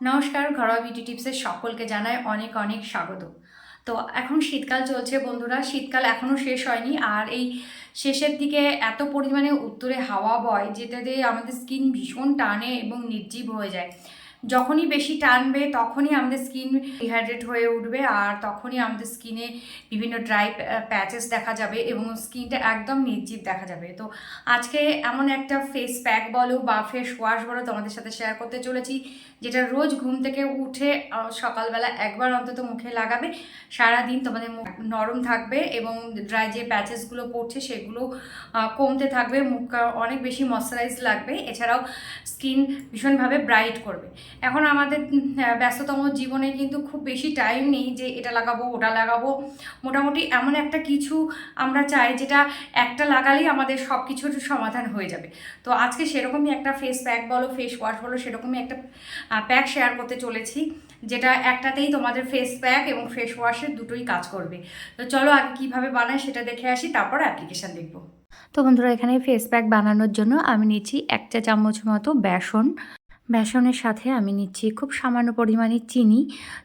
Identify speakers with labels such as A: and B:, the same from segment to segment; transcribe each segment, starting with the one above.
A: নমস্কার, ঘরোয়া বিউটি টিপসের সকলকে জানাই অনেক অনেক স্বাগত। তো এখন শীতকাল চলছে বন্ধুরা, শীতকাল এখনও শেষ হয়নি। আর এই শেষের দিকে এত পরিমাণে উত্তরে হাওয়া বয় যেটা দিয়ে আমাদের স্কিন ভীষণ টানে এবং নির্জীব হয়ে যায়। যখনই বেশি টানবে তখনই আমাদের স্কিন ডিহাইড্রেট হয়ে উঠবে, আর তখনই আমাদের স্কিনে বিভিন্ন ড্রাই প্যাচেস দেখা যাবে এবং স্কিনটা একদম নির্জীব দেখা যাবে। তো আজকে এমন একটা ফেস প্যাক বলো বা ফেস ওয়াশ বলো তোমাদের সাথে শেয়ার করতে চলেছি, যেটা রোজ ঘুম থেকে উঠে সকালবেলা একবার অন্তত মুখে লাগাবে। সারাদিন তোমাদের মুখ নরম থাকবে এবং ড্রাই যে প্যাচেসগুলো পড়ছে সেগুলো কমতে থাকবে, মুখ অনেক বেশি ময়শ্চারাইজ লাগবে, এছাড়াও স্কিন ভীষণভাবে ব্রাইট করবে। এখন আমাদের ব্যস্ততম জীবনে কিন্তু খুব বেশি টাইম নেই যে এটা লাগাবো ওটা লাগাবো। মোটামুটি এমন একটা কিছু আমরা চাই যেটা একটা লাগালেই আমাদের সব কিছুর সমাধান হয়ে যাবে। তো আজকে সেরকমই একটা ফেস প্যাক বলো ফেস ওয়াশ বলো সেরকমই একটা প্যাক শেয়ার করতে চলেছি, যেটা একটাতেই তোমাদের ফেস প্যাক এবং ফেস ওয়াশের দুটোই কাজ করবে। তো চলো আগে কীভাবে বানাই সেটা দেখে আসি, তারপর অ্যাপ্লিকেশান দেখবো। তো বন্ধুরা, এখানে ফেস প্যাক বানানোর জন্য আমি নিচ্ছি 1 চা চামচ মতো বেসন। বেসনের সাথে আমি নিচ্ছি খুব সামান্য পরিমাণে চিনি।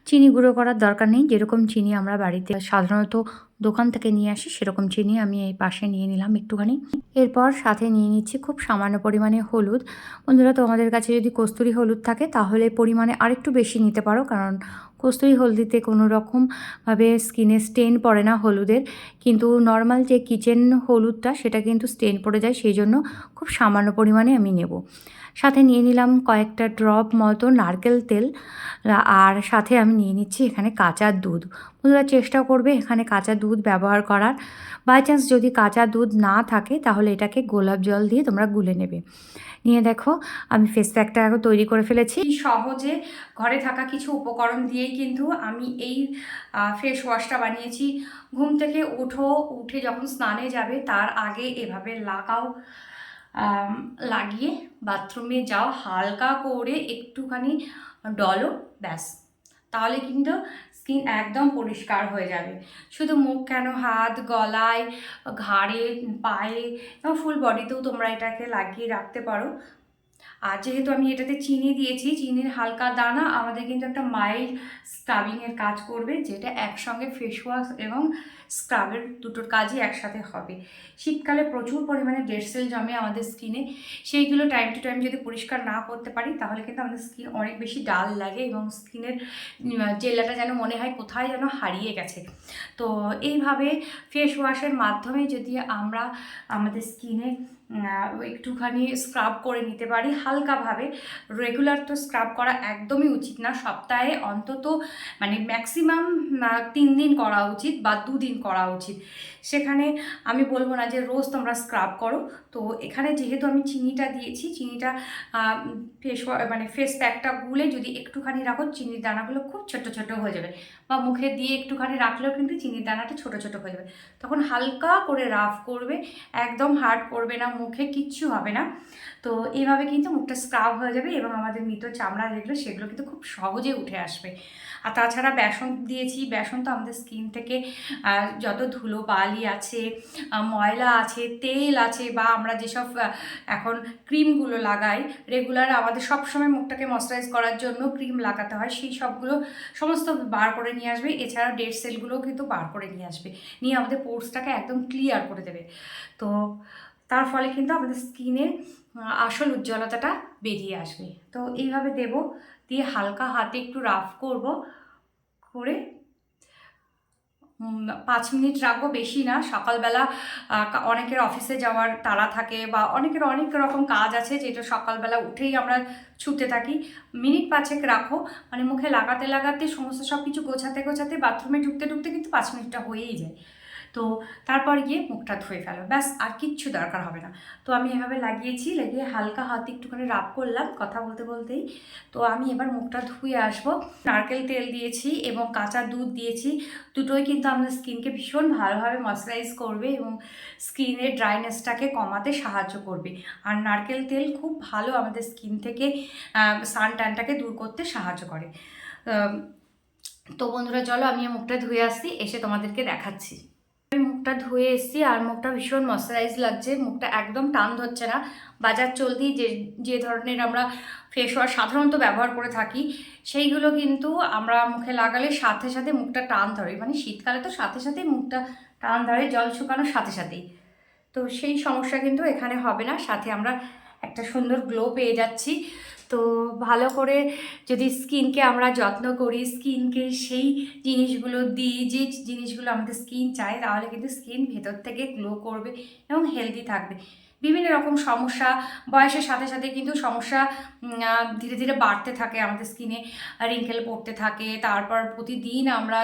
A: চিনি গুঁড়ো করার দরকার নেই, যেরকম চিনি আমরা বাড়িতে সাধারণত দোকান থেকে নিয়ে আসি সেরকম চিনি আমি এই পাশে নিয়ে নিলাম একটুখানি। এরপর সাথে নিয়ে নিচ্ছি খুব সামান্য পরিমাণে হলুদ। বন্ধুরা, তোমাদের কাছে যদি কস্তুরি হলুদ থাকে তাহলে পরিমাণে আরেকটু বেশি নিতে পারো, কারণ কস্তুরি হলদিতে কোনো রকমভাবে স্কিনে স্টেন পড়ে না হলুদের, কিন্তু নর্মাল যে কিচেন হলুদটা সেটা কিন্তু স্টেন পড়ে যায়, সেই জন্য খুব সামান্য পরিমাণে আমি নেব। সাথে নিয়ে নিলাম কয়েকটা ড্রপ মতো নারকেল তেল, আর সাথে আমি নিয়ে নিচ্ছি এখানে কাঁচা দুধ। বন্ধুরা, চেষ্টা করবে এখানে কাঁচা দুধ ব্যবহার করার। বাই চান্স যদি কাঁচা দুধ না থাকে তাহলে এটাকে গোলাপ জল দিয়ে তোমরা গুলে নেবে। নিয়ে দেখো আমি ফেস প্যাকটা এখন তৈরি করে ফেলেছি। সহজে ঘরে থাকা কিছু উপকরণ দিয়েই কিন্তু আমি এই ফেস ওয়াশটা বানিয়েছি। ঘুম থেকে উঠে যখন স্নানে যাবে তার আগে এভাবে লাগাও, লাগিয়ে বাথরুমে যাও, হালকা করে একটুখানি ডলো, ব্যাস, তাহলে কিন্তু স্কিন একদম পরিষ্কার হয়ে যাবে। শুধু মুখ কেন, হাত, গলায়, ঘাড়ে, পায়ে এবং ফুল বডিতেও তোমরা এটাকে লাগিয়ে রাখতে পারো। আর যেহেতু আমি এটাতে চিনি দিয়েছি, চিনির হালকা দানা আমাদের কিন্তু একটা মাইল্ড স্ক্রাবিংয়ের কাজ করবে, যেটা একসঙ্গে ফেস ওয়াশ এবং স্ক্রাবের দুটোর কাজই একসাথে হবে। শীতকালে প্রচুর পরিমাণে ডেড সেল জমে আমাদের স্কিনে, সেইগুলো টাইম টু টাইম যদি পরিষ্কার না করতে পারি তাহলে কিন্তু আমাদের স্কিন অনেক বেশি ডাল লাগে এবং স্কিনের জেলাটা যেন মনে হয় কোথায় যেন হারিয়ে গেছে। তো এইভাবে ফেস ওয়াশের মাধ্যমে যদি আমরা আমাদের স্কিনে একটুখানি স্ক্রাব করে নিতে পারি হালকাভাবে, রেগুলার তো স্ক্রাব করা একদমই উচিত না, সপ্তাহে অন্তত মানে ম্যাক্সিমাম 3 দিন করা উচিত বা 2 দিন করা উচিত। সেখানে আমি বলবো না যে রোজ তোমরা স্ক্রাব করো। তো এখানে যেহেতু আমি চিনিটা দিয়েছি, চিনিটা মানে ফেস প্যাকটা গুলে যদি একটুখানি রাখো চিনির দানাগুলো খুব ছোট ছোট হয়ে যাবে, বা মুখে দিয়ে একটুখানি রাখলেও কিন্তু চিনির দানাটা ছোট ছোট হয়ে যাবে। তখন হালকা করে রাফ করবে, একদম হার্ড করবে না, মুখে কিচ্ছু হবে না। তো এইভাবে কিন্তু মুখটা স্ক্রাব হয়ে যাবে এবং আমাদের মৃত চামড়া যেগুলো সেগুলো কিন্তু খুব সহজে উঠে আসবে। আর তাছাড়া বেসন দিয়েছি, বেসন তো আমাদের স্কিন থেকে যত ধুলো বালি আছে, ময়লা আছে, তেল আছে, বা আমরা যেসব এখন ক্রিমগুলো লাগাই রেগুলার, আমাদের সবসময় মুখটাকে ময়শ্চারাইজ করার জন্য ক্রিম লাগাতে হয়, সেই সবগুলো সমস্ত বার করে নিয়ে আসবে। এছাড়া ডেড সেলগুলোও কিন্তু বার করে নিয়ে আসবে, নিয়ে আমাদের পোর্সটাকে একদম ক্লিয়ার করে দেবে। তো তার ফলে কিন্তু আমাদের স্কিনের আসল উজ্জ্বলতাটা বেরিয়ে আসবে। তো এইভাবে দেব, দিয়ে হালকা হাতে একটু রাফ করব, করে 5 মিনিট রাখবো, বেশি না। সকালবেলা অনেকের অফিসে যাওয়ার তাড়া থাকে বা অনেকের অনেক রকম কাজ আছে যেটা সকালবেলা উঠেই আমরা ছুটতে থাকি। মিনিট 5 রাখো, মানে মুখে লাগাতে লাগাতে সমস্ত সব কিছু গোছাতে গোছাতে বাথরুমে ঢুকতে ঢুকতে কিন্তু 5 মিনিটটা হয়েই যায়। তো তারপর গিয়ে মুখটা ধুয়ে ফেলো, ব্যাস, আর কিচ্ছু দরকার হবে না। তো আমি এভাবে লাগিয়েছি, লাগিয়ে হালকা হাতে একটুখানি রাব করলাম কথা বলতে বলতেই। তো আমি এবার মুখটা ধুয়ে আসবো। নারকেল তেল দিয়েছি এবং কাঁচা দুধ দিয়েছি, দুটোই কিন্তু আমাদের স্কিনকে ভীষণ ভালোভাবে ময়শ্চারাইজ করবে এবং স্কিনের ড্রাইনেসটাকে কমাতে সাহায্য করবে। আর নারকেল তেল খুব ভালো আমাদের স্কিন থেকে সান ট্যানটাকে দূর করতে সাহায্য করে। তো বন্ধুরা, চলো আমি মুখটা ধুয়ে আসছি, এসে তোমাদেরকে দেখাচ্ছি। মুখ মুখটা ধুয়ে এসেছি আর মুখটা ভীষণ ময়শ্চারাইজ লাগছে, মুখটা একদম টান ধরছে না। বাজার চলতি যে যে ধরনের আমরা ফেস ওয়াশ সাধারণত ব্যবহার করে থাকি সেইগুলো কিন্তু আমরা মুখে লাগালে সাথে সাথে মুখটা টান ধরে, মানে শীতকালে তো সাথে সাথেই মুখটা টান ধরে জল শুকানোর সাথে সাথেই। তো সেই সমস্যা কিন্তু এখানে হবে না, সাথে আমরা একটা সুন্দর গ্লো পেয়ে যাচ্ছি। তো ভালো করে যদি স্কিনকে আমরা যত্ন করি, স্কিনকে সেই জিনিসগুলো দিই যে জিনিসগুলো আমাদের স্কিন চায়, তাহলে কিন্তু স্কিন ভেতর থেকে গ্লো করবে এবং হেলদি থাকবে। বিভিন্ন রকম সমস্যা বয়সের সাথে সাথে কিন্তু সমস্যা ধীরে ধীরে বাড়তে থাকে, আমাদের স্কিনে রিঙ্কেল পড়তে থাকে, তারপর প্রতিদিন আমরা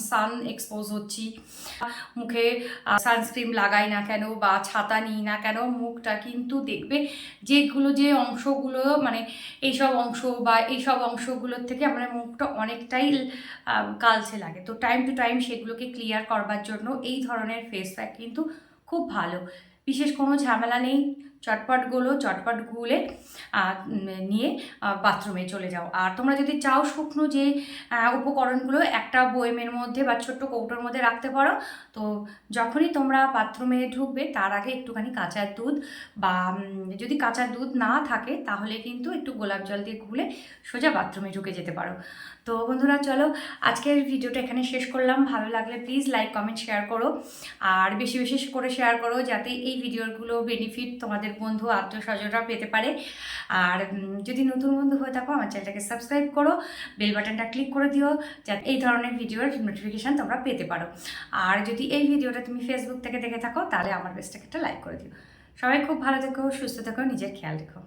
A: সান এক্সপোজ হচ্ছি, মুখে সানস্ক্রিন লাগাই না কেন বা ছাতা নিই না কেন, মুখটা কিন্তু দেখবে যেগুলো যে অংশগুলো মানে এইসব অংশ বা এইসব অংশগুলোর থেকে আমাদের মুখটা অনেকটাই কালচে লাগে। তো টাইম টু টাইম সেগুলোকে ক্লিয়ার করবার জন্য এই ধরনের ফেস প্যাক কিন্তু খুব ভালো, বিশেষ কোনো ঝামেলা নেই। চটপট গুলে নিয়ে বাথরুমে চলে যাও। আর তোমরা যদি চাও শুকনো যে উপকরণগুলো একটা বয়মের মধ্যে বা ছোট্ট কৌটোর মধ্যে রাখতে পারো, তো যখনই তোমরা বাথরুমে ঢুকবে তার আগে একটুখানি কাঁচা দুধ বা যদি কাঁচা দুধ না থাকে তাহলে কিন্তু একটু গোলাপ জল দিয়ে গুলে সোজা বাথরুমে ঢুকে যেতে পারো। তো বন্ধুরা চলো আজকের ভিডিওটা এখানে শেষ করলাম। ভালো লাগলে প্লিজ লাইক কমেন্ট শেয়ার করো, আর বেশি বেশি করে শেয়ার করো যাতে এই ভিডিওগুলো বেনিফিট তোমাদের বন্ধু আত্মীয়স্বজনরা পেতে পারে। আর যদি নতুন বন্ধু হয়ে থাকো আমার চ্যানেলটাকে সাবস্ক্রাইব করো, বেল বাটনটা ক্লিক করে দিও যাতে এই ধরনের ভিডিওর নোটিফিকেশান তোমরা পেতে পারো। আর যদি এই ভিডিওটা তুমি ফেসবুক থেকে দেখে থাকো তাহলে আমার পেজটাকে একটা লাইক করে দিও। সবাই খুব ভালো থেকো, সুস্থ থেকো, নিজের খেয়াল রেখো।